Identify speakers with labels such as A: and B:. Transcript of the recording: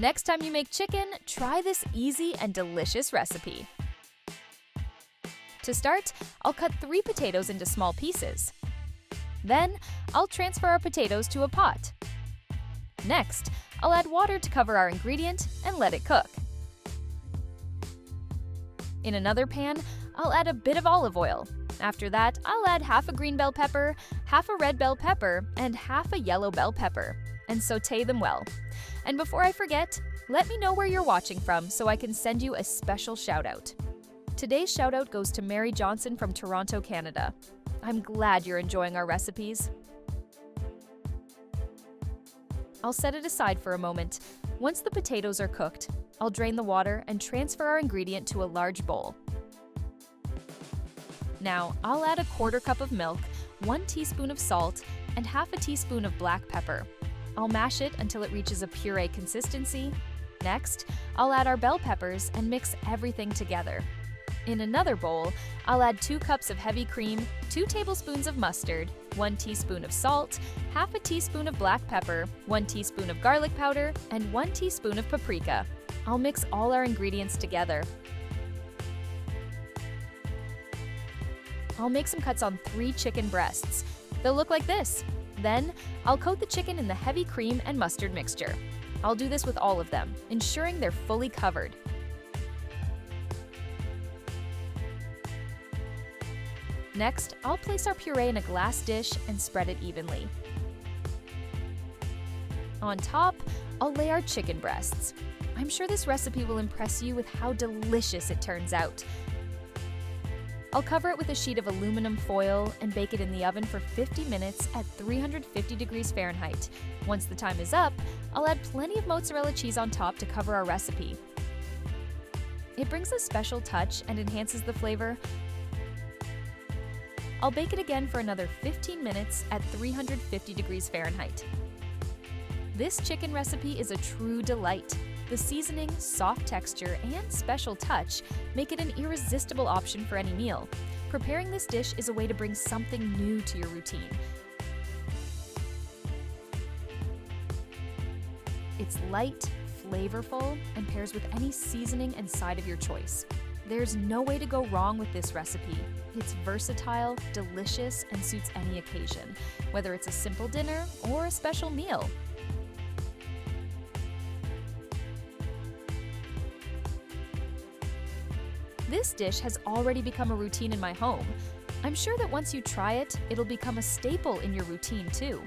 A: Next time you make chicken, try this easy and delicious recipe. To start, I'll cut 3 potatoes into small pieces. Then, I'll transfer our potatoes to a pot. Next, I'll add water to cover our ingredient and let it cook. In another pan, I'll add a bit of olive oil. After that, I'll add half a green bell pepper, half a red bell pepper, and half a yellow bell pepper, and sauté them well. And before I forget, let me know where you're watching from so I can send you a special shout-out. Today's shout-out goes to Mary Johnson from Toronto, Canada. I'm glad you're enjoying our recipes. I'll set it aside for a moment. Once the potatoes are cooked, I'll drain the water and transfer our ingredient to a large bowl. Now, I'll add a 1/4 cup of milk, 1 teaspoon of salt, and half a teaspoon of black pepper. I'll mash it until it reaches a puree consistency. Next, I'll add our bell peppers and mix everything together. In another bowl, I'll add 2 cups of heavy cream, 2 tablespoons of mustard, 1 teaspoon of salt, half a teaspoon of black pepper, 1 teaspoon of garlic powder, and 1 teaspoon of paprika. I'll mix all our ingredients together. I'll make some cuts on 3 chicken breasts. They'll look like this. Then, I'll coat the chicken in the heavy cream and mustard mixture. I'll do this with all of them, ensuring they're fully covered. Next, I'll place our puree in a glass dish and spread it evenly. On top, I'll lay our chicken breasts. I'm sure this recipe will impress you with how delicious it turns out. I'll cover it with a sheet of aluminum foil and bake it in the oven for 50 minutes at 350 degrees Fahrenheit. Once the time is up, I'll add plenty of mozzarella cheese on top to cover our recipe. It brings a special touch and enhances the flavor. I'll bake it again for another 15 minutes at 350 degrees Fahrenheit. This chicken recipe is a true delight. The seasoning, soft texture, and special touch make it an irresistible option for any meal. Preparing this dish is a way to bring something new to your routine. It's light, flavorful, and pairs with any seasoning and side of your choice. There's no way to go wrong with this recipe. It's versatile, delicious, and suits any occasion, whether it's a simple dinner or a special meal. This dish has already become a routine in my home. I'm sure that once you try it, it'll become a staple in your routine too.